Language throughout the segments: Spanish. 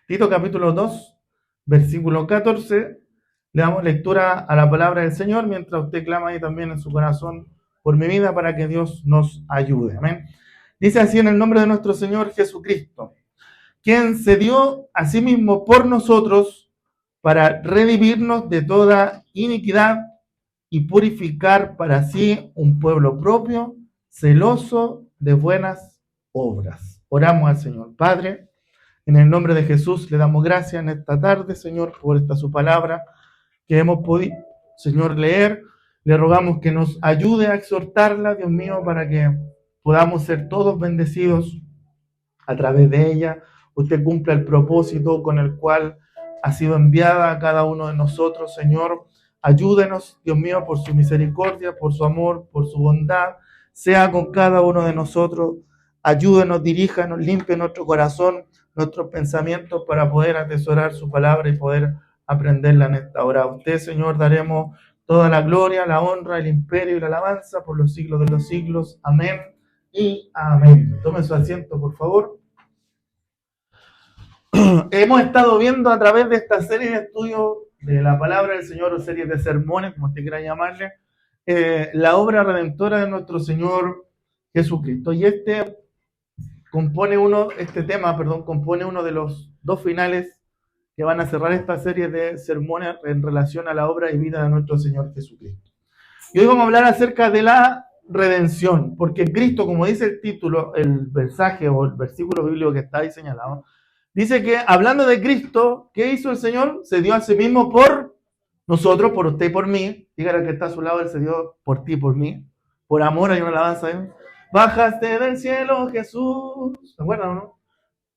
Tito capítulo 2, versículo 14. Le damos lectura a la palabra del Señor mientras usted clama ahí también en su corazón por mi vida para que Dios nos ayude. Amén. Dice así: en el nombre de nuestro Señor Jesucristo, quien se dio a sí mismo por nosotros para redimirnos de toda iniquidad y purificar para sí un pueblo propio, celoso de buenas obras. Oramos al Señor. Padre, en el nombre de Jesús le damos gracias en esta tarde, Señor, por esta su palabra que hemos podido, Señor, leer. Le rogamos que nos ayude a exhortarla, Dios mío, para que podamos ser todos bendecidos a través de ella. Usted cumpla el propósito con el cual ha sido enviada a cada uno de nosotros, Señor. Ayúdenos, Dios mío, por su misericordia, por su amor, por su bondad. Sea con cada uno de nosotros. Ayúdenos, diríjanos, limpie nuestro corazón, nuestros pensamientos para poder atesorar su palabra y poder aprenderla en esta hora. A usted, Señor, daremos toda la gloria, la honra, el imperio y la alabanza por los siglos de los siglos. Amén y amén. Tome su asiento, por favor. Hemos estado viendo a través de esta serie de estudios de la palabra del Señor, o series de sermones, como usted quiera llamarle, la obra redentora de nuestro Señor Jesucristo. Y este compone uno de los dos finales que van a cerrar esta serie de sermones en relación a la obra y vida de nuestro Señor Jesucristo. Y hoy vamos a hablar acerca de la redención, porque Cristo, como dice el título, el mensaje o el versículo bíblico que está ahí señalado, dice que hablando de Cristo, ¿qué hizo el Señor? Se dio a sí mismo por nosotros, por usted y por mí. Dígale que está a su lado, Él se dio por ti y por mí. Por amor, hay una alabanza ahí. Bajaste del cielo, Jesús. ¿Se acuerdan o no?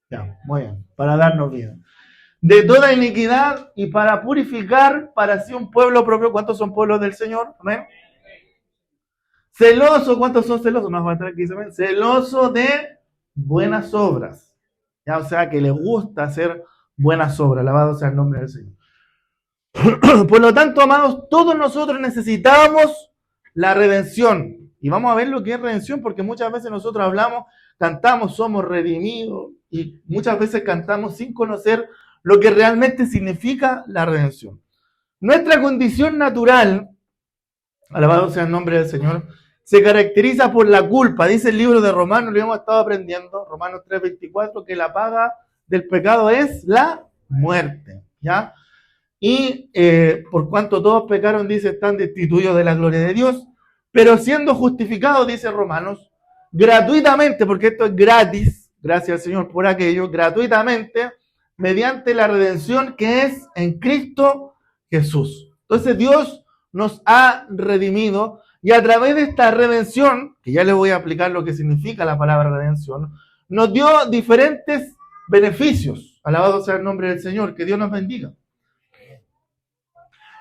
Ya, muy bien. Para darnos vida. De toda iniquidad y para purificar para sí un pueblo propio. ¿Cuántos son pueblos del Señor? Amén. Celoso, ¿cuántos son celosos? Más va a estar aquí, ¿saben? Celoso de buenas obras. Ya, o sea, que les gusta hacer buenas obras. Alabado sea el nombre del Señor. Por lo tanto, amados, todos nosotros necesitamos la redención. Y vamos a ver lo que es redención, porque muchas veces nosotros hablamos, cantamos, somos redimidos, y muchas veces cantamos sin conocer lo que realmente significa la redención. Nuestra condición natural, alabado sea el nombre del Señor, se caracteriza por la culpa. Dice el libro de Romanos, lo hemos estado aprendiendo, Romanos 3:24, que la paga del pecado es la muerte, ¿ya? Y por cuanto todos pecaron, dice, están destituidos de la gloria de Dios, pero siendo justificados, dice Romanos, gratuitamente, porque esto es gratis, gracias al Señor por aquello, gratuitamente, mediante la redención que es en Cristo Jesús. Entonces Dios nos ha redimido y a través de esta redención, que ya les voy a explicar lo que significa la palabra redención, nos dio diferentes beneficios. Alabado sea el nombre del Señor, que Dios nos bendiga.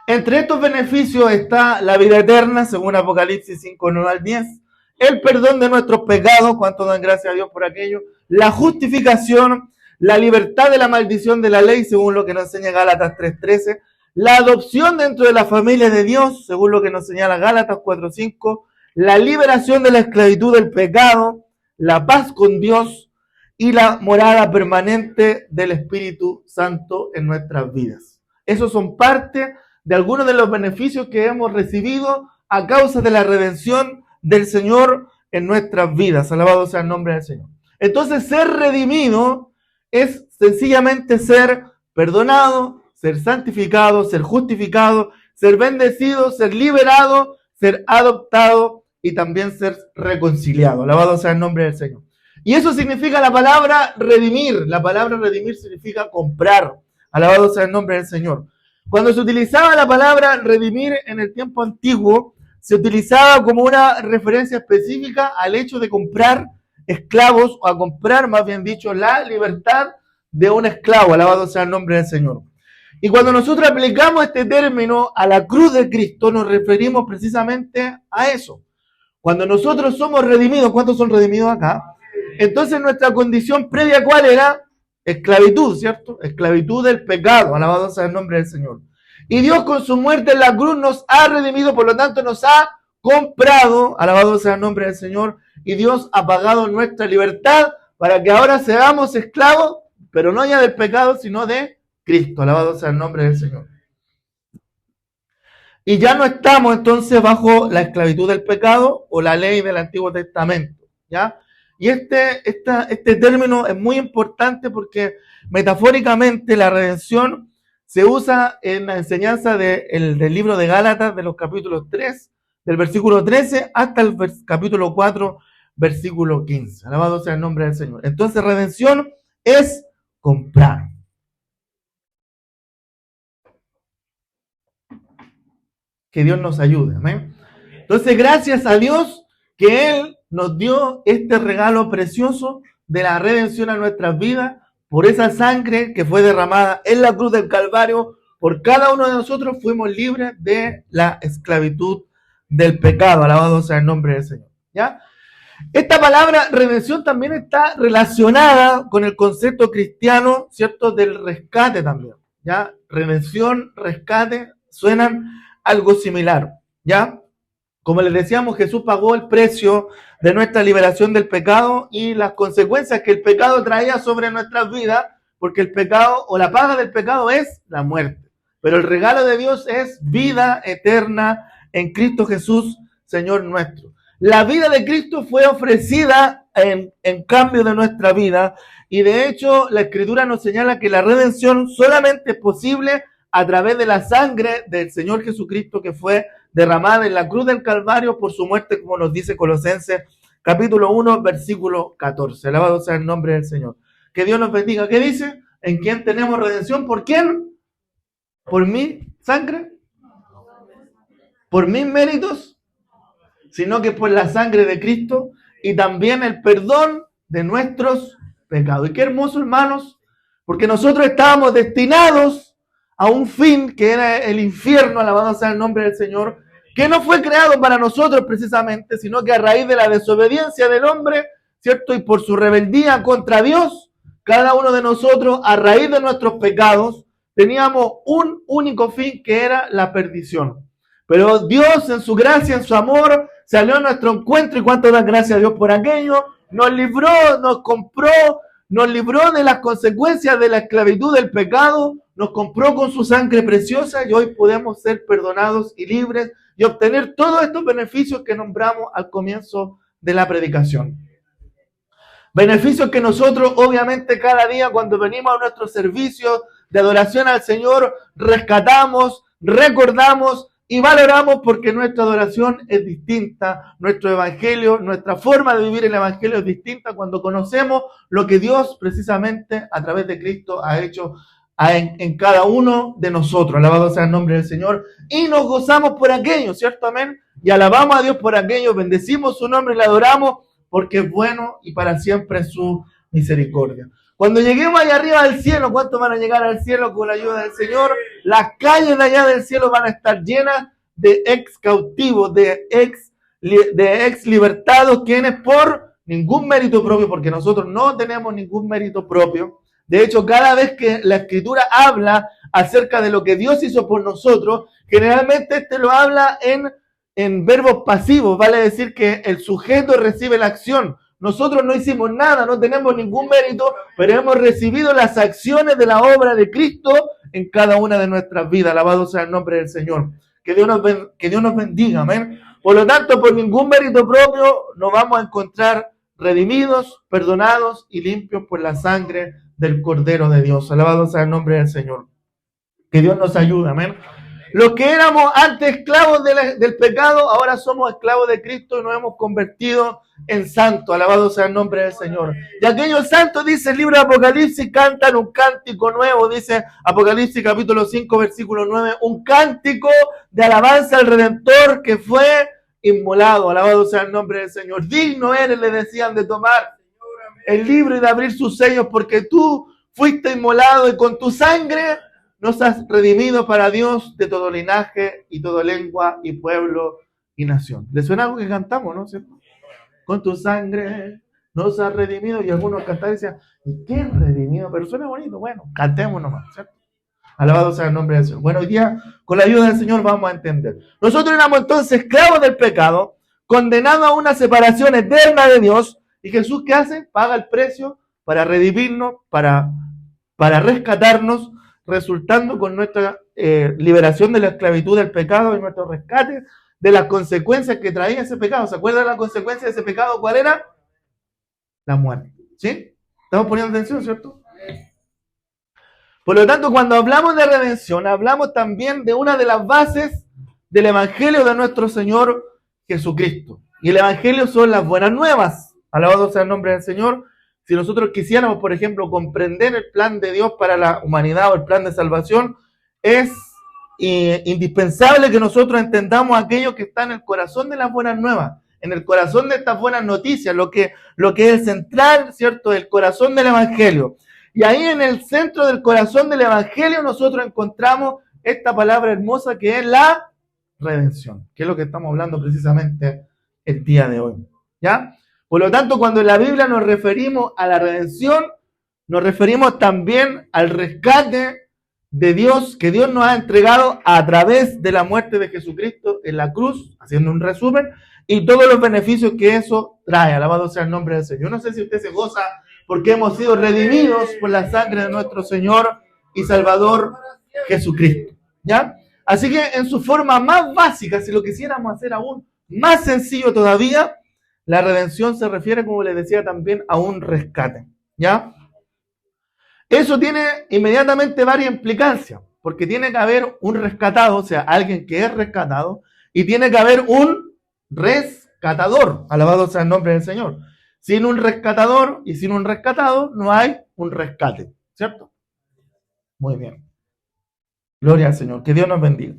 Entre estos beneficios está la vida eterna, según Apocalipsis 5:9-10, el perdón de nuestros pecados, cuánto dan gracias a Dios por aquello, la justificación, la libertad de la maldición de la ley, según lo que nos enseña Gálatas 3:13, la adopción dentro de la familia de Dios, según lo que nos señala Gálatas 4:5, la liberación de la esclavitud del pecado, la paz con Dios y la morada permanente del Espíritu Santo en nuestras vidas. Esos son parte de algunos de los beneficios que hemos recibido a causa de la redención del Señor en nuestras vidas. Alabado sea el nombre del Señor. Entonces, ser redimido es sencillamente ser perdonado, ser santificado, ser justificado, ser bendecido, ser liberado, ser adoptado y también ser reconciliado. Alabado sea el nombre del Señor. Y eso significa la palabra redimir. La palabra redimir significa comprar. Alabado sea el nombre del Señor. Cuando se utilizaba la palabra redimir en el tiempo antiguo, se utilizaba como una referencia específica al hecho de comprar esclavos, o a comprar, más bien dicho, la libertad de un esclavo. Alabado sea el nombre del Señor. Y cuando nosotros aplicamos este término a la cruz de Cristo, nos referimos precisamente a eso. Cuando nosotros somos redimidos, ¿cuántos son redimidos acá? Entonces nuestra condición previa, ¿cuál era? Esclavitud, ¿cierto? Esclavitud del pecado, alabado sea el nombre del Señor. Y Dios con su muerte en la cruz nos ha redimido, por lo tanto nos ha comprado, alabado sea el nombre del Señor, y Dios ha pagado nuestra libertad para que ahora seamos esclavos pero no ya del pecado, sino de Cristo. Alabado sea el nombre del Señor. Y ya no estamos entonces bajo la esclavitud del pecado o la ley del Antiguo Testamento, ¿ya? Y este término es muy importante porque metafóricamente la redención se usa en la enseñanza del libro de Gálatas, de los capítulos 3, del versículo 13 hasta el capítulo 4, versículo 15. Alabado sea el nombre del Señor. Entonces, redención es comprar. Que Dios nos ayude, amén. Entonces, gracias a Dios que Él nos dio este regalo precioso de la redención a nuestras vidas por esa sangre que fue derramada en la cruz del Calvario. Por cada uno de nosotros fuimos libres de la esclavitud del pecado. Alabado sea el nombre del Señor, ¿ya? Esta palabra redención también está relacionada con el concepto cristiano, ¿cierto? Del rescate también, ¿ya? Redención, rescate, suenan algo similar, ¿ya? Como les decíamos, Jesús pagó el precio de nuestra liberación del pecado y las consecuencias que el pecado traía sobre nuestras vidas, porque el pecado o la paga del pecado es la muerte. Pero el regalo de Dios es vida eterna en Cristo Jesús, Señor nuestro. La vida de Cristo fue ofrecida en cambio de nuestra vida y de hecho la Escritura nos señala que la redención solamente es posible a través de la sangre del Señor Jesucristo que fue derramada en la cruz del Calvario por su muerte, como nos dice Colosenses capítulo 1, versículo 14. Alabado sea el nombre del Señor. Que Dios nos bendiga. ¿Qué dice? ¿En quién tenemos redención? ¿Por quién? ¿Por mi sangre? ¿Por mis méritos? Sino que por la sangre de Cristo y también el perdón de nuestros pecados. Y qué hermoso, hermanos, porque nosotros estábamos destinados a un fin que era el infierno, alabado sea el nombre del Señor, que no fue creado para nosotros precisamente, sino que a raíz de la desobediencia del hombre, ¿cierto? Y por su rebeldía contra Dios, cada uno de nosotros, a raíz de nuestros pecados, teníamos un único fin que era la perdición. Pero Dios en su gracia, en su amor, salió a nuestro encuentro y cuánto da gracias a Dios por aquello, nos libró, nos compró, nos libró de las consecuencias de la esclavitud del pecado, nos compró con su sangre preciosa y hoy podemos ser perdonados y libres y obtener todos estos beneficios que nombramos al comienzo de la predicación. Beneficios que nosotros obviamente cada día cuando venimos a nuestro servicio de adoración al Señor rescatamos, recordamos y valoramos porque nuestra adoración es distinta, nuestro evangelio, nuestra forma de vivir el evangelio es distinta cuando conocemos lo que Dios precisamente a través de Cristo ha hecho en cada uno de nosotros. Alabado sea el nombre del Señor. Y nos gozamos por aquello, ¿cierto? Amén. Y alabamos a Dios por aquello, bendecimos su nombre y le adoramos porque es bueno y para siempre su misericordia. Cuando lleguemos allá arriba del cielo, ¿cuántos van a llegar al cielo con la ayuda del Señor? Las calles de allá del cielo van a estar llenas de ex cautivos, de ex libertados, quienes por ningún mérito propio, porque nosotros no tenemos ningún mérito propio. De hecho, cada vez que la Escritura habla acerca de lo que Dios hizo por nosotros, generalmente lo habla en verbos pasivos, vale decir que el sujeto recibe la acción. Nosotros no hicimos nada, no tenemos ningún mérito, pero hemos recibido las acciones de la obra de Cristo en cada una de nuestras vidas. Alabado sea el nombre del Señor. Que Dios nos bendiga, amén. Por lo tanto, por ningún mérito propio nos vamos a encontrar redimidos, perdonados y limpios por la sangre del Cordero de Dios. Alabado sea el nombre del Señor. Que Dios nos ayude, amén. Los que éramos antes esclavos del pecado, ahora somos esclavos de Cristo y nos hemos convertido en santos. Alabado sea el nombre del Señor. Y aquellos santos, dice el libro de Apocalipsis, cantan un cántico nuevo, dice Apocalipsis capítulo 5, versículo 9, un cántico de alabanza al Redentor que fue inmolado. Alabado sea el nombre del Señor. Digno eres, le decían, de tomar el libro y de abrir sus sellos, porque tú fuiste inmolado y con tu sangre nos has redimido para Dios de todo linaje y toda lengua y pueblo y nación. ¿Le suena algo que cantamos, no? ¿Cierto? Con tu sangre nos has redimido. Y algunos cantaban y decían, ¿y qué redimido? Pero suena bonito. Bueno, cantemos nomás, ¿cierto? Alabado sea el nombre del Señor. Bueno, hoy día, con la ayuda del Señor, vamos a entender. Nosotros éramos entonces esclavos del pecado, condenados a una separación eterna de Dios. ¿Y Jesús qué hace? Paga el precio para redimirnos, para para rescatarnos, resultando con nuestra liberación de la esclavitud del pecado y nuestro rescate de las consecuencias que traía ese pecado. ¿Se acuerdan la consecuencia de ese pecado? ¿Cuál era? La muerte. ¿Sí? ¿Estamos poniendo atención, cierto? Por lo tanto, cuando hablamos de redención, hablamos también de una de las bases del Evangelio de nuestro Señor Jesucristo. Y el Evangelio son las buenas nuevas. Alabado sea el nombre del Señor. Si nosotros quisiéramos, por ejemplo, comprender el plan de Dios para la humanidad o el plan de salvación, es indispensable que nosotros entendamos aquello que está en el corazón de las buenas nuevas, en el corazón de estas buenas noticias, lo que es el central, ¿cierto?, del corazón del Evangelio. Y ahí en el centro del corazón del Evangelio nosotros encontramos esta palabra hermosa que es la redención, que es lo que estamos hablando precisamente el día de hoy, ¿ya? Por lo tanto, cuando en la Biblia nos referimos a la redención, nos referimos también al rescate de Dios, que Dios nos ha entregado a través de la muerte de Jesucristo en la cruz, haciendo un resumen, y todos los beneficios que eso trae. Alabado sea el nombre del Señor. Yo no sé si usted se goza porque hemos sido redimidos por la sangre de nuestro Señor y Salvador Jesucristo, ¿ya? Así que en su forma más básica, si lo quisiéramos hacer aún más sencillo todavía, la redención se refiere, como les decía, también a un rescate, ¿ya? Eso tiene inmediatamente varias implicancias, porque tiene que haber un rescatado, o sea, alguien que es rescatado, y tiene que haber un rescatador, alabado sea el nombre del Señor. Sin un rescatador y sin un rescatado no hay un rescate, ¿cierto? Muy bien. Gloria al Señor, que Dios nos bendiga.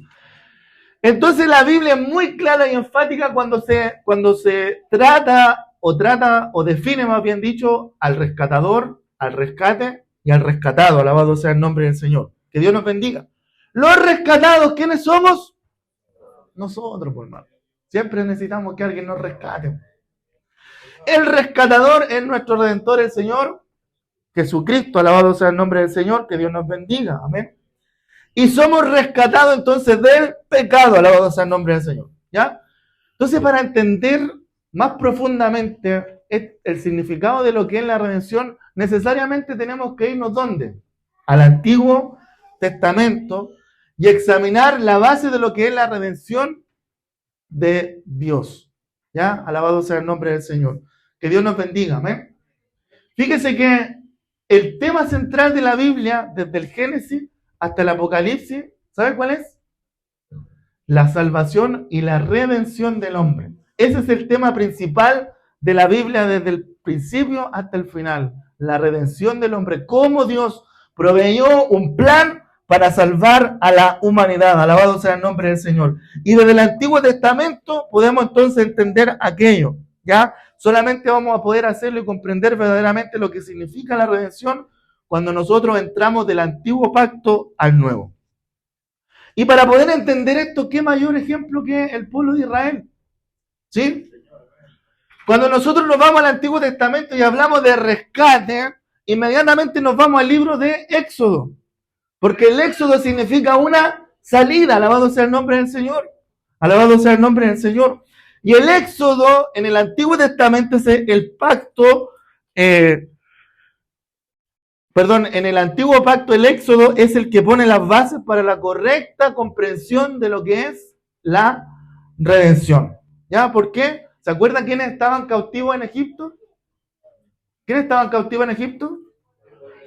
Entonces la Biblia es muy clara y enfática cuando se trata o define, más bien dicho, al rescatador, al rescate y al rescatado. Alabado sea el nombre del Señor. Que Dios nos bendiga. Los rescatados, ¿quiénes somos? Nosotros, por hermano. Siempre necesitamos que alguien nos rescate. El rescatador es nuestro Redentor, el Señor Jesucristo. Alabado sea el nombre del Señor. Que Dios nos bendiga. Amén. Y somos rescatados entonces del pecado, alabado sea el nombre del Señor, ¿ya? Entonces, para entender más profundamente el significado de lo que es la redención, necesariamente tenemos que irnos ¿dónde? Al Antiguo Testamento y examinar la base de lo que es la redención de Dios, ¿ya? Alabado sea el nombre del Señor. Que Dios nos bendiga, amén. Fíjese que el tema central de la Biblia, desde el Génesis hasta el Apocalipsis, ¿sabe cuál es? La salvación y la redención del hombre. Ese es el tema principal de la Biblia desde el principio hasta el final. La redención del hombre. Cómo Dios proveyó un plan para salvar a la humanidad. Alabado sea el nombre del Señor. Y desde el Antiguo Testamento podemos entonces entender aquello, ¿ya? Solamente vamos a poder hacerlo y comprender verdaderamente lo que significa la redención cuando nosotros entramos del antiguo pacto al nuevo. Y para poder entender esto, ¿qué mayor ejemplo que el pueblo de Israel? ¿Sí? Cuando nosotros nos vamos al Antiguo Testamento y hablamos de rescate, inmediatamente nos vamos al libro de Éxodo. Porque el Éxodo significa una salida. Alabado sea el nombre del Señor. Alabado sea el nombre del Señor. Y el Éxodo en el Antiguo Testamento es el pacto... en el Antiguo Pacto el Éxodo es el que pone las bases para la correcta comprensión de lo que es la redención. ¿Ya? ¿Por qué? ¿Se acuerdan quiénes estaban cautivos en Egipto? ¿Quiénes estaban cautivos en Egipto?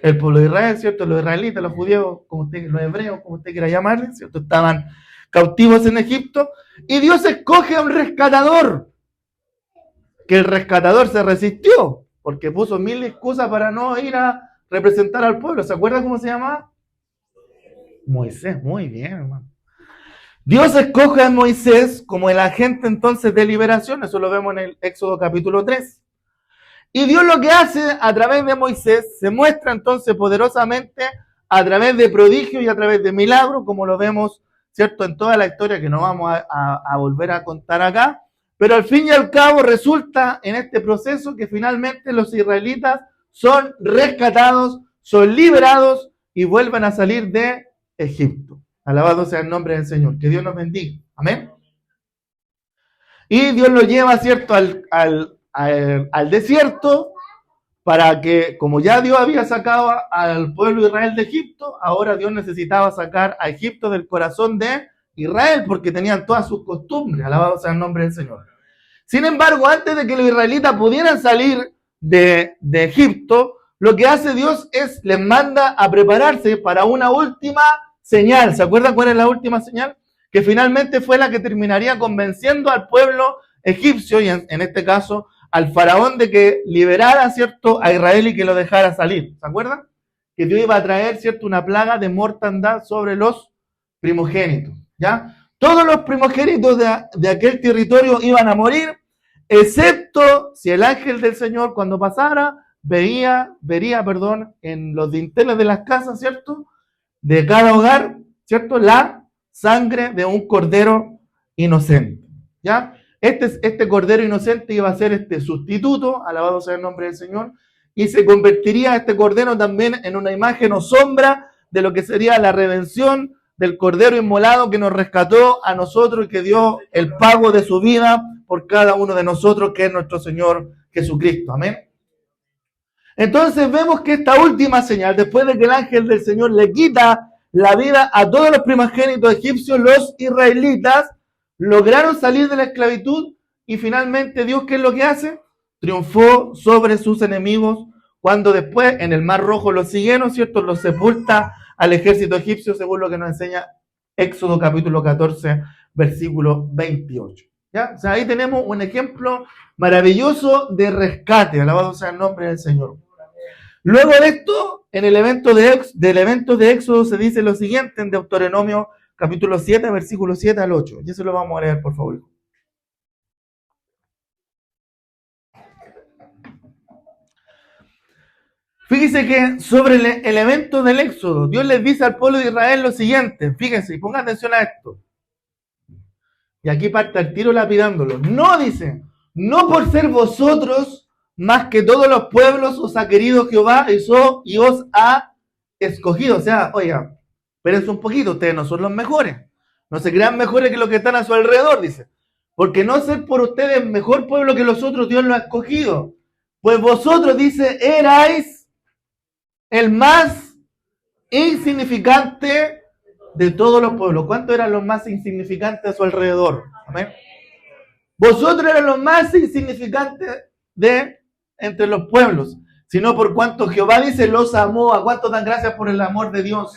El pueblo de Israel, ¿cierto? Los israelitas, los judíos, los hebreos, como usted quiera llamarles, ¿cierto? Estaban cautivos en Egipto. Y Dios escoge a un rescatador. Que el rescatador se resistió, porque puso mil excusas para no ir a representar al pueblo. ¿Se acuerdan cómo se llamaba? Moisés. Muy bien, hermano. Dios escoge a Moisés como el agente entonces de liberación. Eso lo vemos en el Éxodo capítulo 3. Y Dios lo que hace a través de Moisés se muestra entonces poderosamente a través de prodigios y a través de milagros, como lo vemos, ¿cierto?, en toda la historia que no vamos a volver a contar acá. Pero al fin y al cabo resulta en este proceso que finalmente los israelitas son rescatados, son liberados y vuelven a salir de Egipto. Alabado sea el nombre del Señor. Que Dios nos bendiga. Amén. Y Dios los lleva, ¿cierto?, al desierto para que, como ya Dios había sacado al pueblo de Israel de Egipto, ahora Dios necesitaba sacar a Egipto del corazón de Israel, porque tenían todas sus costumbres, alabado sea el nombre del Señor. Sin embargo, antes de que los israelitas pudieran salir de Egipto, lo que hace Dios es les manda a prepararse para una última señal. ¿Se acuerdan cuál es la última señal? Que finalmente fue la que terminaría convenciendo al pueblo egipcio, y en este caso al faraón, de que liberara, ¿cierto?, a Israel y que lo dejara salir. ¿Se acuerdan? Que Dios iba a traer, ¿cierto?, una plaga de mortandad sobre los primogénitos, ¿ya? Todos los primogénitos de aquel territorio iban a morir, excepto si el ángel del Señor, cuando pasara, vería, en los dinteles de las casas, ¿cierto?, de cada hogar, ¿cierto?, la sangre de un cordero inocente, ¿ya? Este cordero inocente iba a ser este sustituto, alabado sea el nombre del Señor, y se convertiría este cordero también en una imagen o sombra de lo que sería la redención del cordero inmolado que nos rescató a nosotros y que dio el pago de su vida por cada uno de nosotros, que es nuestro Señor Jesucristo. Amén. Entonces vemos que esta última señal, después de que el ángel del Señor le quita la vida a todos los primogénitos egipcios, los israelitas lograron salir de la esclavitud, y finalmente Dios, ¿qué es lo que hace? Triunfó sobre sus enemigos, cuando después en el Mar Rojo los siguieron, ¿cierto? Los sepulta al ejército egipcio, según lo que nos enseña Éxodo capítulo 14, versículo 28. ¿Ya? O sea, ahí tenemos un ejemplo maravilloso de rescate, alabado sea el nombre del Señor. Luego de esto, en el evento de Éxodo se dice lo siguiente en Deuteronomio capítulo 7, versículo 7 al 8. Y eso lo vamos a leer, por favor. Fíjese que sobre el evento del Éxodo, Dios les dice al pueblo de Israel lo siguiente. Fíjense y pongan atención a esto. Y aquí parte el tiro lapidándolo. No, dice, no por ser vosotros más que todos los pueblos os ha querido Jehová y os ha escogido. O sea, oiga, espérense un poquito, ustedes no son los mejores. No se crean mejores que los que están a su alrededor, dice. Porque no ser por ustedes mejor pueblo que los otros, Dios lo ha escogido. Pues vosotros, dice, erais el más insignificante de todos los pueblos. ¿Cuántos eran los más insignificantes a su alrededor? Amén. Vosotros eran los más insignificantes de entre los pueblos, sino por cuanto Jehová, dice, los amó. ¿A cuántos dan gracias por el amor de Dios?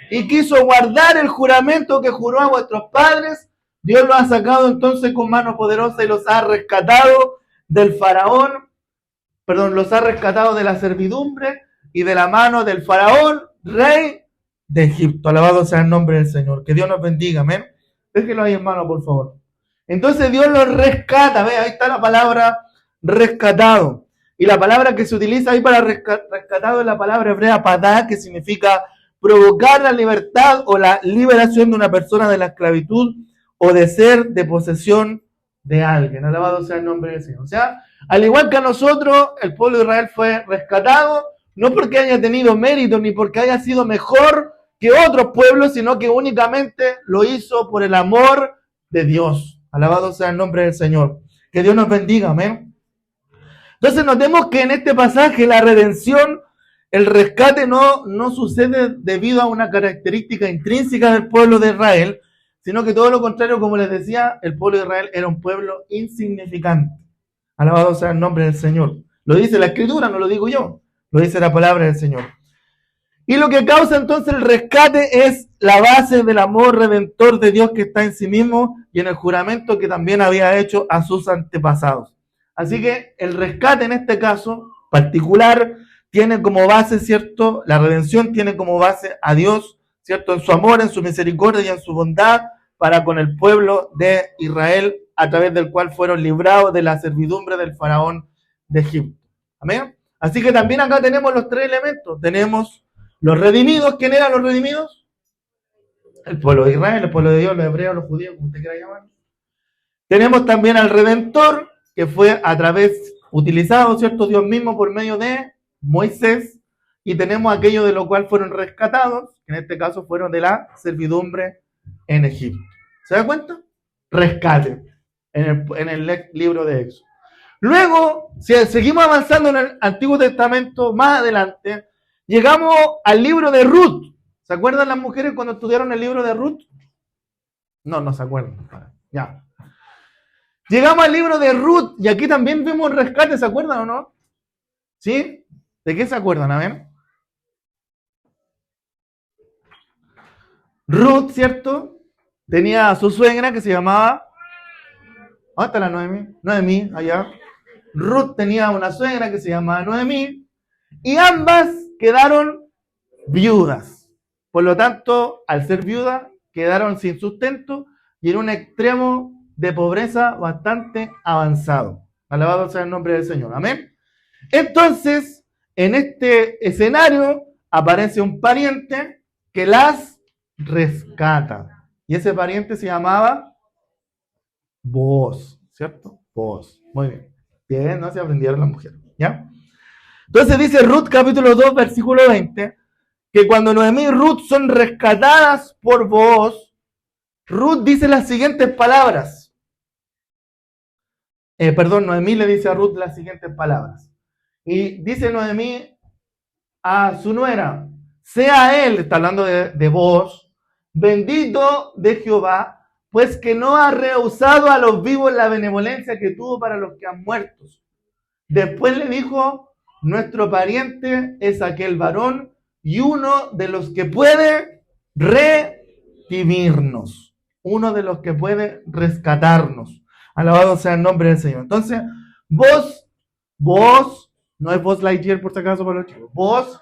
Y quiso guardar el juramento que juró a vuestros padres. Dios los ha sacado entonces con mano poderosa y los ha rescatado del faraón, los ha rescatado de la servidumbre y de la mano del faraón, rey de Egipto. Alabado sea el nombre del Señor. Que Dios nos bendiga, amén. Déjenlo ahí, hermano, por favor. Entonces Dios los rescata. Ve, ahí está la palabra rescatado. Y la palabra que se utiliza ahí para rescatado es la palabra hebrea padá, que significa provocar la libertad o la liberación de una persona de la esclavitud o de ser de posesión de alguien. Alabado sea el nombre del Señor. O sea, al igual que a nosotros, el pueblo de Israel fue rescatado, no porque haya tenido mérito ni porque haya sido mejor que otros pueblos, sino que únicamente lo hizo por el amor de Dios. Alabado sea el nombre del Señor. Que Dios nos bendiga, amén. Entonces notemos que en este pasaje la redención, el rescate no sucede debido a una característica intrínseca del pueblo de Israel, sino que todo lo contrario, como les decía, el pueblo de Israel era un pueblo insignificante. Alabado sea el nombre del Señor. Lo dice la Escritura, no lo digo yo, lo dice la palabra del Señor. Y lo que causa entonces el rescate es la base del amor redentor de Dios que está en sí mismo y en el juramento que también había hecho a sus antepasados. Así que el rescate en este caso particular tiene como base, ¿cierto? La redención tiene como base a Dios, ¿cierto? En su amor, en su misericordia y en su bondad para con el pueblo de Israel, a través del cual fueron librados de la servidumbre del faraón de Egipto. Amén. Así que también acá tenemos los tres elementos. Tenemos los redimidos. ¿Quién eran los redimidos? El pueblo de Israel, el pueblo de Dios, los hebreos, los judíos, como usted quiera llamar. Tenemos también al Redentor, que fue a través, utilizado, ¿cierto? Dios mismo por medio de Moisés. Y tenemos aquello de lo cual fueron rescatados, que en este caso fueron de la servidumbre en Egipto. ¿Se da cuenta? Rescate en el libro de Éxodo. Luego, si seguimos avanzando en el Antiguo Testamento, más adelante, llegamos al libro de Ruth. ¿Se acuerdan las mujeres cuando estudiaron el libro de Ruth? No se acuerdan. Ya. Llegamos al libro de Ruth y aquí también vimos un rescate, ¿se acuerdan o no? ¿Sí? ¿De qué se acuerdan? A ver. Ruth, ¿cierto? Tenía a su suegra que se llamaba... ¿Dónde está la Noemí? Noemí, allá. Ruth tenía una suegra que se llamaba Noemí y ambas quedaron viudas. Por lo tanto, al ser viudas, quedaron sin sustento y en un extremo de pobreza bastante avanzado. Alabado sea el nombre del Señor. Amén. Entonces, en este escenario aparece un pariente que las rescata. Y ese pariente se llamaba Booz, ¿cierto? Booz. Muy bien. Bien, no se aprendieron las mujeres, ¿ya? Entonces dice Ruth capítulo 2, versículo 20, que cuando Noemí y Ruth son rescatadas por Booz, Ruth dice las siguientes palabras. Noemí le dice a Ruth las siguientes palabras. Y dice Noemí a su nuera, sea él, está hablando de Booz, bendito de Jehová, pues que no ha rehusado a los vivos la benevolencia que tuvo para los que han muerto. Después le dijo, nuestro pariente es aquel varón y uno de los que puede redimirnos, uno de los que puede rescatarnos. Alabado sea el nombre del Señor. Entonces, Booz, no es Buzz Lightyear por si acaso para los chicos, Booz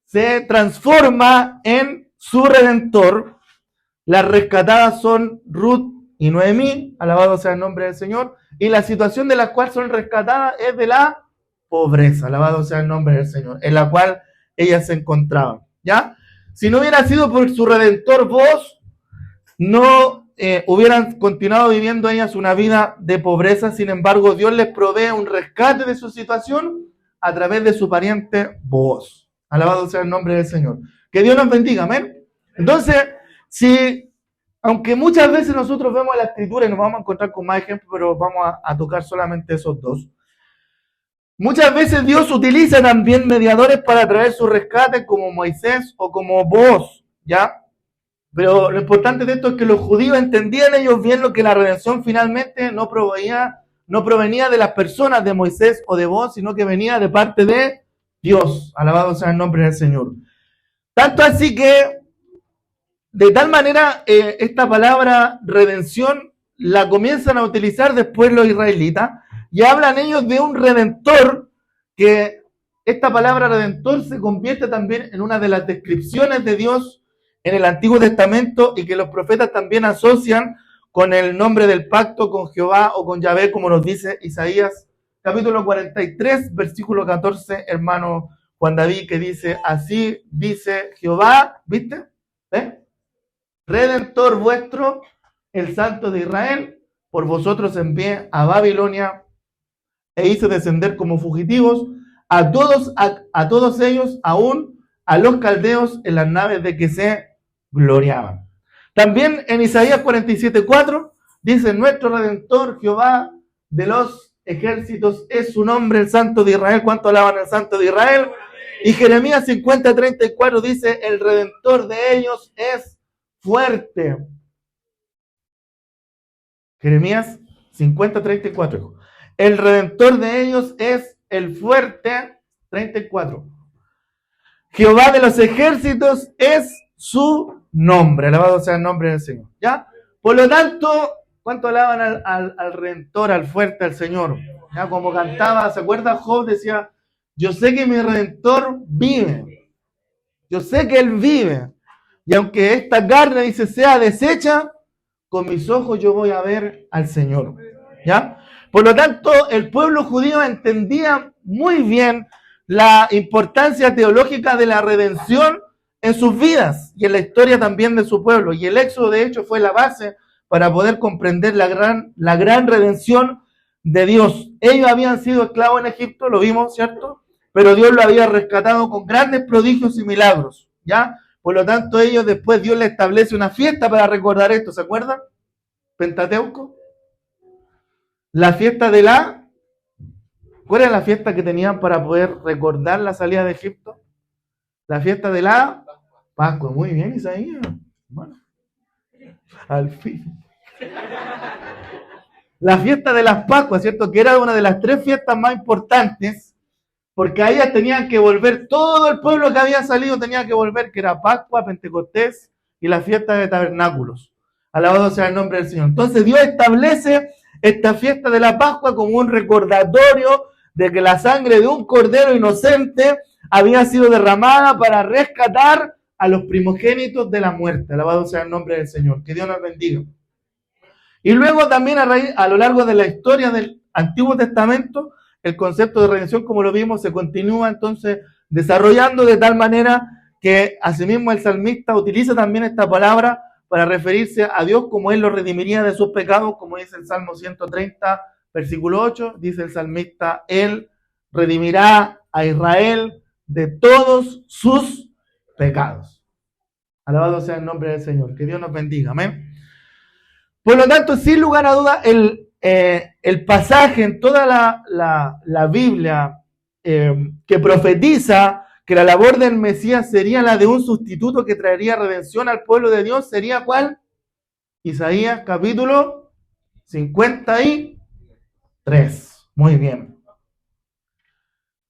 se transforma en su redentor. Las rescatadas son Ruth y Noemí, alabado sea el nombre del Señor, y la situación de la cual son rescatadas es de la pobreza, alabado sea el nombre del Señor, en la cual ellas se encontraban, ¿ya? Si no hubiera sido por su redentor Booz, no hubieran continuado viviendo ellas una vida de pobreza. Sin embargo, Dios les provee un rescate de su situación a través de su pariente Booz. Alabado sea el nombre del Señor. Que Dios nos bendiga, amén. Entonces, aunque muchas veces nosotros vemos la escritura y nos vamos a encontrar con más ejemplos, pero vamos a tocar solamente esos dos. Muchas veces Dios utiliza también mediadores para traer su rescate, como Moisés o como Booz, ¿ya? Pero lo importante de esto es que los judíos entendían ellos bien lo que la redención finalmente no provenía de las personas de Moisés o de Booz, sino que venía de parte de Dios. Alabado sea el nombre del Señor. Tanto así que, de tal manera, esta palabra redención la comienzan a utilizar después los israelitas y hablan ellos de un redentor, que esta palabra redentor se convierte también en una de las descripciones de Dios en el Antiguo Testamento y que los profetas también asocian con el nombre del pacto con Jehová o con Yahvé, como nos dice Isaías capítulo 43, versículo 14, hermano Juan David, que dice, así dice Jehová, ¿viste? Redentor vuestro, el Santo de Israel, por vosotros envié a Babilonia e hice descender como fugitivos a todos ellos, aún a los caldeos en las naves de que se gloriaban. También en Isaías 47:4 dice, nuestro Redentor Jehová de los ejércitos es su nombre, el Santo de Israel. ¿Cuánto alaban al Santo de Israel? Y Jeremías 50:34 dice, el Redentor de ellos es fuerte. Jeremías 50:34. El Redentor de ellos es el fuerte. 34. Jehová de los ejércitos es su nombre. Alabado sea el nombre del Señor. ¿Ya? Por lo tanto, ¿cuánto alaban al Redentor, al fuerte, al Señor? ¿Ya? Como cantaba, ¿se acuerda? Job decía, yo sé que mi Redentor vive. Yo sé que Él vive. Y aunque esta carne, dice, sea deshecha, con mis ojos yo voy a ver al Señor. ¿Ya? Por lo tanto, el pueblo judío entendía muy bien la importancia teológica de la redención en sus vidas y en la historia también de su pueblo. Y el Éxodo, de hecho, fue la base para poder comprender la gran redención de Dios. Ellos habían sido esclavos en Egipto, lo vimos, ¿cierto? Pero Dios lo había rescatado con grandes prodigios y milagros, ¿ya? Por lo tanto, ellos después Dios les establece una fiesta para recordar esto, ¿se acuerdan? Pentateuco. La fiesta de la ¿Cuál era la fiesta que tenían para poder recordar la salida de Egipto? La fiesta de la Pascua. Muy bien, Isaías. Bueno, al fin. La fiesta de las Pascuas, ¿cierto? Que era una de las 3 fiestas más importantes, porque a ellas tenían que volver, todo el pueblo que había salido tenía que volver, que era Pascua, Pentecostés y la fiesta de tabernáculos. Alabado sea el nombre del Señor. Entonces Dios establece esta fiesta de la Pascua como un recordatorio de que la sangre de un cordero inocente había sido derramada para rescatar a los primogénitos de la muerte. Alabado sea el nombre del Señor. Que Dios nos bendiga. Y luego también a lo largo de la historia del Antiguo Testamento, el concepto de redención, como lo vimos, se continúa entonces desarrollando de tal manera que asimismo el salmista utiliza también esta palabra para referirse a Dios como Él lo redimiría de sus pecados, como dice el Salmo 130, versículo 8, dice el salmista, Él redimirá a Israel de todos sus pecados. Alabado sea el nombre del Señor. Que Dios nos bendiga. Amén. Por lo tanto, sin lugar a duda, el pasaje en toda la Biblia que profetiza que la labor del Mesías sería la de un sustituto que traería redención al pueblo de Dios, ¿sería cuál? Isaías capítulo 53. Muy bien.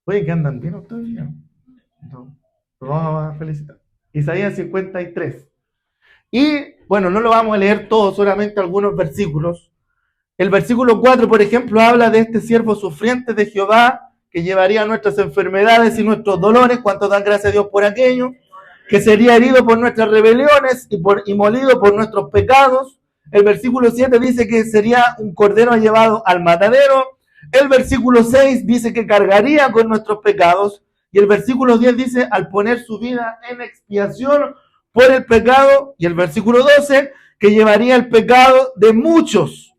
Oye, ¿que andan bien ustedes? No, los vamos a felicitar. Isaías 53. Y, bueno, no lo vamos a leer todo, solamente algunos versículos. El versículo 4, por ejemplo, habla de este siervo sufriente de Jehová, que llevaría nuestras enfermedades y nuestros dolores, cuanto dan gracias a Dios por aquello, que sería herido por nuestras rebeliones y molido por nuestros pecados. El versículo 7 dice que sería un cordero llevado al matadero. El versículo 6 dice que cargaría con nuestros pecados. Y el versículo 10 dice, al poner su vida en expiación por el pecado. Y el versículo 12, que llevaría el pecado de muchos.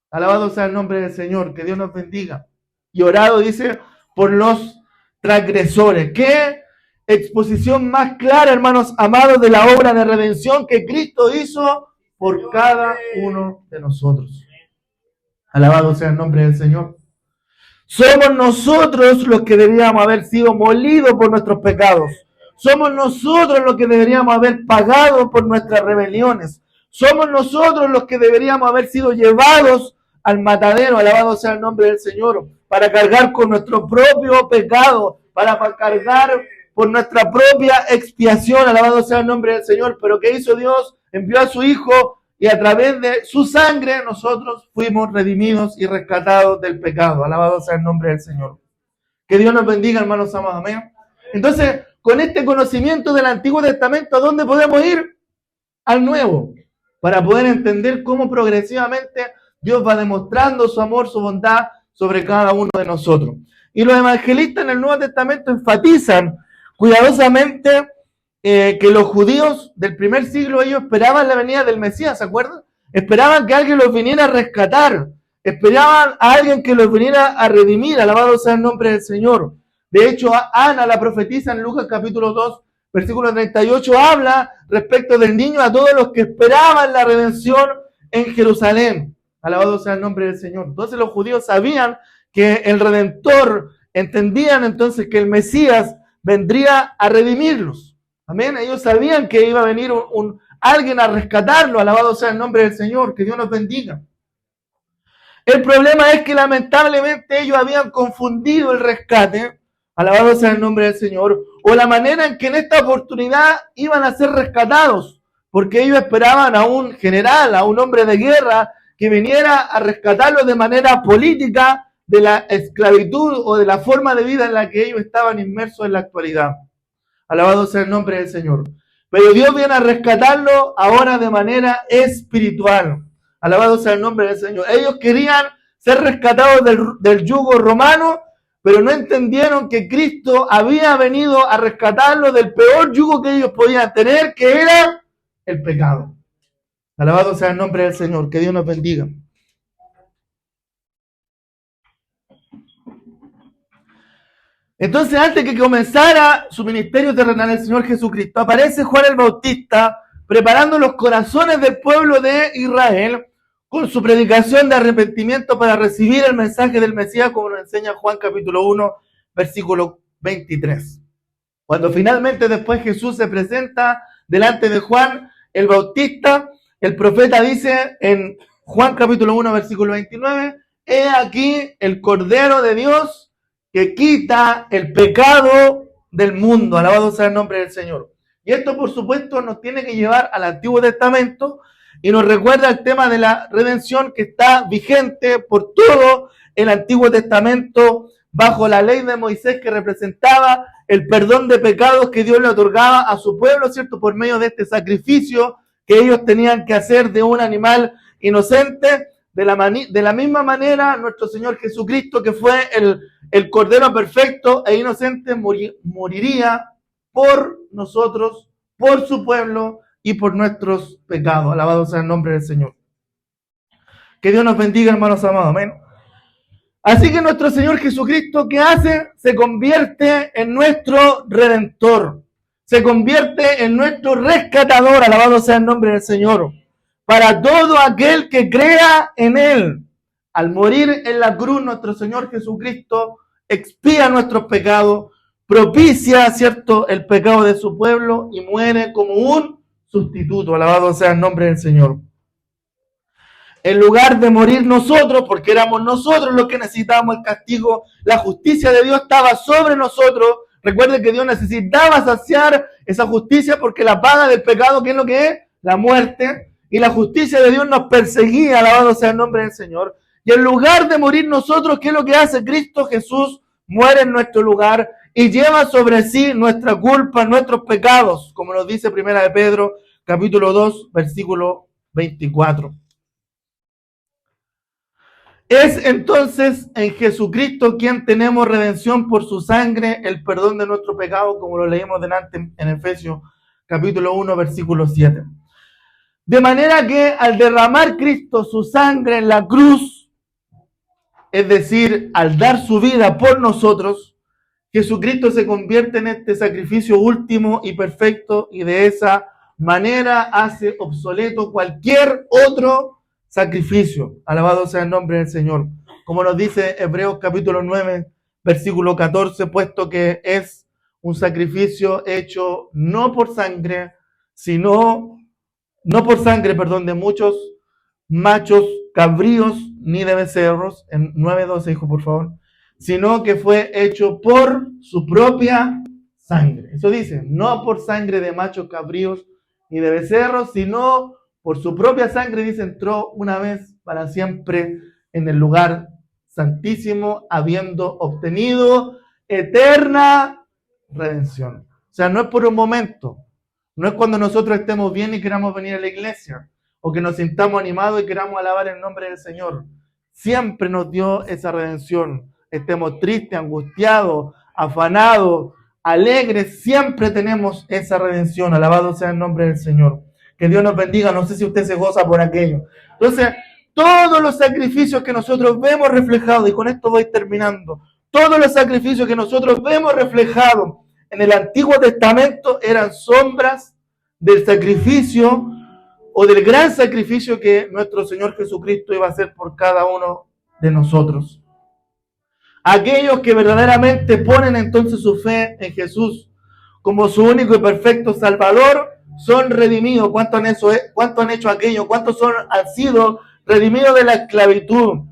Alabado sea el nombre del Señor, que Dios nos bendiga. Y orado, dice, por los transgresores. ¿Qué exposición más clara, hermanos amados, de la obra de redención que Cristo hizo por cada uno de nosotros? Alabado sea el nombre del Señor. Somos nosotros los que deberíamos haber sido molidos por nuestros pecados. Somos nosotros los que deberíamos haber pagado por nuestras rebeliones. Somos nosotros los que deberíamos haber sido llevados al matadero, alabado sea el nombre del Señor, para cargar con nuestro propio pecado, para cargar por nuestra propia expiación, alabado sea el nombre del Señor. Pero ¿qué hizo Dios? Envió a su Hijo y a través de su sangre nosotros fuimos redimidos y rescatados del pecado. Alabado sea el nombre del Señor. Que Dios nos bendiga, hermanos amados. Amén. Entonces, con este conocimiento del Antiguo Testamento, ¿a dónde podemos ir? Al Nuevo, para poder entender cómo progresivamente Dios va demostrando su amor, su bondad sobre cada uno de nosotros. Y los evangelistas en el Nuevo Testamento enfatizan cuidadosamente que los judíos del primer siglo, ellos esperaban la venida del Mesías, ¿se acuerdan? Esperaban que alguien los viniera a rescatar, esperaban a alguien que los viniera a redimir, alabado sea el nombre del Señor. De hecho, Ana, la profetisa en Lucas capítulo 2, versículo 38, habla respecto del niño a todos los que esperaban la redención en Jerusalén. Alabado sea el nombre del Señor. Entonces los judíos sabían que el Redentor, entendían entonces que el Mesías vendría a redimirlos. Amén. Ellos sabían que iba a venir alguien a rescatarlo. Alabado sea el nombre del Señor. Que Dios nos bendiga. El problema es que lamentablemente ellos habían confundido el rescate. Alabado sea el nombre del Señor. O la manera en que en esta oportunidad iban a ser rescatados. Porque ellos esperaban a un general, a un hombre de guerra, que viniera a rescatarlos de manera política de la esclavitud o de la forma de vida en la que ellos estaban inmersos en la actualidad. Alabado sea el nombre del Señor. Pero Dios viene a rescatarlo ahora de manera espiritual. Alabado sea el nombre del Señor. Ellos querían ser rescatados del yugo romano, pero no entendieron que Cristo había venido a rescatarlos del peor yugo que ellos podían tener, que era el pecado. Alabado sea el nombre del Señor. Que Dios nos bendiga. Entonces, antes que comenzara su ministerio terrenal, el Señor Jesucristo, aparece Juan el Bautista preparando los corazones del pueblo de Israel con su predicación de arrepentimiento para recibir el mensaje del Mesías, como nos enseña Juan capítulo 1, versículo 23. Cuando finalmente después Jesús se presenta delante de Juan el Bautista, el profeta dice en Juan capítulo 1, versículo 29, he aquí el Cordero de Dios que quita el pecado del mundo. Alabado sea el nombre del Señor. Y esto, por supuesto, nos tiene que llevar al Antiguo Testamento y nos recuerda el tema de la redención que está vigente por todo el Antiguo Testamento bajo la ley de Moisés, que representaba el perdón de pecados que Dios le otorgaba a su pueblo, ¿cierto? Por medio de este sacrificio que ellos tenían que hacer de un animal inocente. De la misma manera, nuestro Señor Jesucristo, que fue el Cordero perfecto e inocente, moriría por nosotros, por su pueblo y por nuestros pecados. Alabado sea el nombre del Señor. Que Dios nos bendiga, hermanos amados. Amén. Así que nuestro Señor Jesucristo, ¿qué hace? Se convierte en nuestro Redentor. Se convierte en nuestro rescatador. Alabado sea el nombre del Señor. Para todo aquel que crea en Él. Al morir en la cruz, nuestro Señor Jesucristo expía nuestros pecados, propicia, ¿cierto?, el pecado de su pueblo y muere como un sustituto. Alabado sea el nombre del Señor. En lugar de morir nosotros, porque éramos nosotros los que necesitábamos el castigo, la justicia de Dios estaba sobre nosotros. Recuerden que Dios necesitaba saciar esa justicia porque la paga del pecado, ¿qué es lo que es? La muerte. Y la justicia de Dios nos perseguía, alabado sea el nombre del Señor. Y en lugar de morir nosotros, ¿qué es lo que hace Cristo Jesús? Muere en nuestro lugar y lleva sobre sí nuestra culpa, nuestros pecados, como nos dice Primera de Pedro, capítulo 2, versículo 24. Es entonces en Jesucristo quien tenemos redención por su sangre, el perdón de nuestro pecado, como lo leímos delante en Efesios capítulo 1, versículo 7. De manera que al derramar Cristo su sangre en la cruz, es decir, al dar su vida por nosotros, Jesucristo se convierte en este sacrificio último y perfecto, y de esa manera hace obsoleto cualquier otro sacrificio. Alabado sea el nombre del Señor. Como nos dice Hebreos capítulo 9, versículo 14, puesto que es un sacrificio hecho no por sangre, de muchos machos cabríos ni de becerros, en 9:12, hijo, por favor, sino que fue hecho por su propia sangre. Eso dice, no por sangre de machos cabríos ni de becerros, sino por su propia sangre, dice, entró una vez para siempre en el lugar santísimo, habiendo obtenido eterna redención. O sea, no es por un momento, no es cuando nosotros estemos bien y queramos venir a la iglesia, o que nos sintamos animados y queramos alabar el nombre del Señor. Siempre nos dio esa redención. Estemos tristes, angustiados, afanados, alegres, siempre tenemos esa redención. Alabado sea el nombre del Señor. Que Dios nos bendiga. No sé si usted se goza por aquello. Entonces, todos los sacrificios que nosotros vemos reflejados, y con esto voy terminando, todos los sacrificios que nosotros vemos reflejados en el Antiguo Testamento eran sombras del sacrificio o del gran sacrificio que nuestro Señor Jesucristo iba a hacer por cada uno de nosotros. Aquellos que verdaderamente ponen entonces su fe en Jesús como su único y perfecto Salvador son redimidos. ¿Cuántos han hecho aquello? ¿Cuántos han sido redimidos de la esclavitud?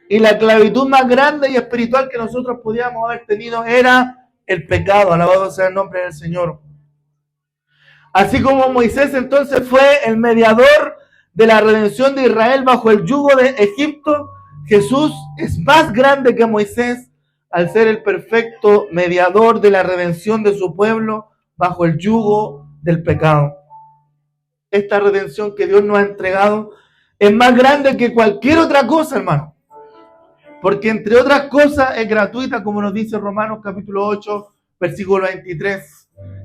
Y la esclavitud más grande y espiritual que nosotros podíamos haber tenido era el pecado. Alabado sea el nombre del Señor. Así como Moisés entonces fue el mediador de la redención de Israel bajo el yugo de Egipto, Jesús es más grande que Moisés al ser el perfecto mediador de la redención de su pueblo bajo el yugo del pecado. Esta redención que Dios nos ha entregado es más grande que cualquier otra cosa, hermano. Porque entre otras cosas es gratuita, como nos dice Romanos capítulo 8, versículo 23.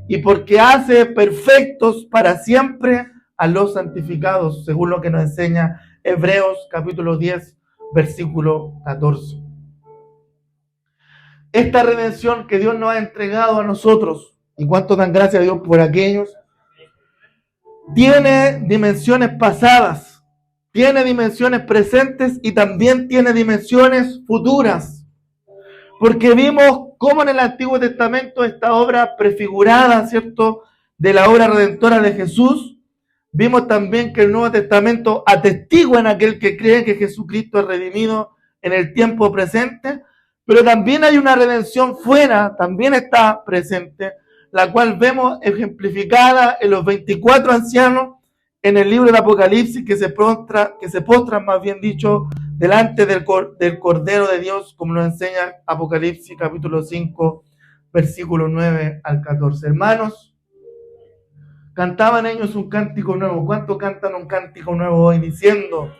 Y porque hace perfectos para siempre a los santificados, según lo que nos enseña Hebreos capítulo 10, versículo 14. Esta redención que Dios nos ha entregado a nosotros, y cuánto dan gracias a Dios por aquellos, tiene dimensiones pasadas, tiene dimensiones presentes y también tiene dimensiones futuras. Porque vimos cómo en el Antiguo Testamento esta obra prefigurada, ¿cierto?, de la obra redentora de Jesús. Vimos también que el Nuevo Testamento atestigua en aquel que cree que Jesucristo es redimido en el tiempo presente, pero también hay una redención fuera, también está presente, la cual vemos ejemplificada en los 24 ancianos en el libro de Apocalipsis que se postran, más bien dicho, delante del Cordero de Dios, como nos enseña Apocalipsis capítulo 5, versículo 9 al 14. Hermanos, cantaban ellos un cántico nuevo. ¿Cuánto cantan un cántico nuevo hoy? Diciendo: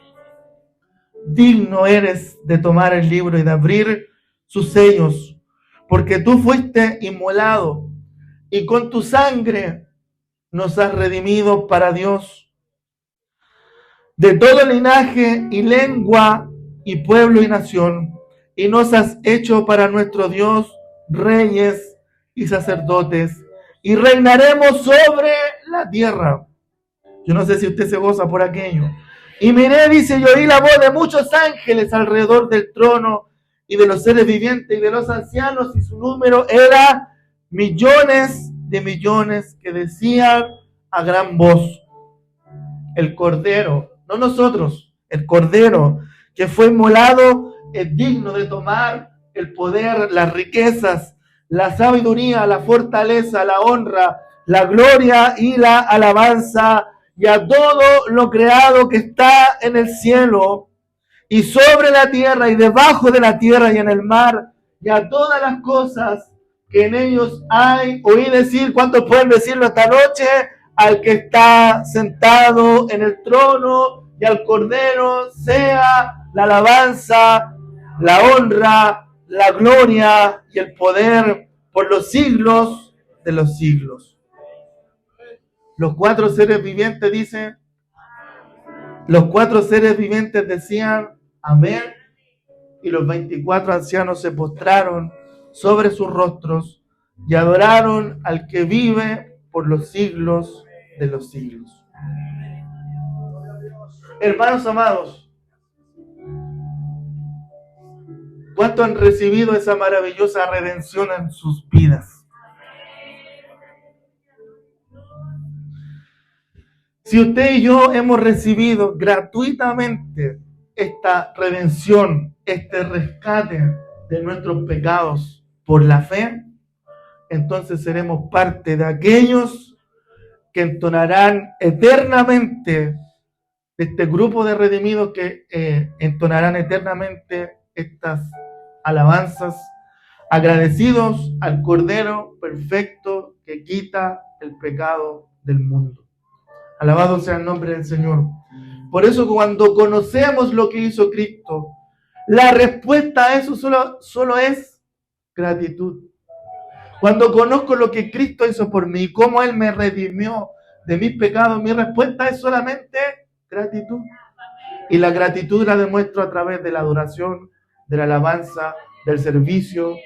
digno eres de tomar el libro y de abrir sus sellos, porque tú fuiste inmolado y con tu sangre nos has redimido para Dios de todo linaje y lengua y pueblo y nación, y nos has hecho para nuestro Dios reyes y sacerdotes, y reinaremos sobre la tierra. Yo no sé si usted se goza por aquello. Y miré, dice, y oí la voz de muchos ángeles alrededor del trono y de los seres vivientes y de los ancianos, y su número era millones de millones, que decían a gran voz: el Cordero, no nosotros, el Cordero que fue inmolado es digno de tomar el poder, las riquezas, la sabiduría, la fortaleza, la honra, la gloria y la alabanza, y a todo lo creado que está en el cielo y sobre la tierra y debajo de la tierra y en el mar, y a todas las cosas que en ellos hay. Oí decir, ¿cuántos pueden decirlo esta noche? Al que está sentado en el trono y al Cordero sea la alabanza, la honra, la gloria y el poder por los siglos de los siglos. Los cuatro seres vivientes dicen, los cuatro seres vivientes decían amén, y los 24 ancianos se postraron sobre sus rostros y adoraron al que vive por los siglos de los siglos. Hermanos amados, ¿cuánto han recibido esa maravillosa redención en sus vidas? Si usted y yo hemos recibido gratuitamente esta redención, este rescate de nuestros pecados por la fe, entonces seremos parte de aquellos que entonarán eternamente, este grupo de redimidos que entonarán eternamente estas alabanzas, agradecidos al Cordero perfecto que quita el pecado del mundo. Alabado sea el nombre del Señor. Por eso, cuando conocemos lo que hizo Cristo, la respuesta a eso solo es gratitud. Cuando conozco lo que Cristo hizo por mí, cómo Él me redimió de mis pecados, mi respuesta es solamente gratitud. Y la gratitud la demuestro a través de la adoración, de la alabanza, del servicio,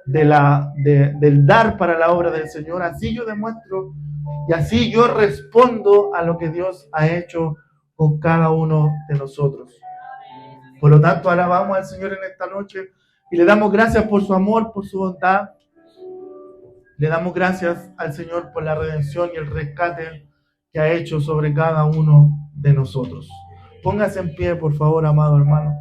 del dar para la obra del Señor. Así yo demuestro y así yo respondo a lo que Dios ha hecho con cada uno de nosotros. Por lo tanto, alabamos al Señor en esta noche y le damos gracias por su amor, por su bondad. Le damos gracias al Señor por la redención y el rescate que ha hecho sobre cada uno de nosotros. Póngase en pie, por favor, amado hermano.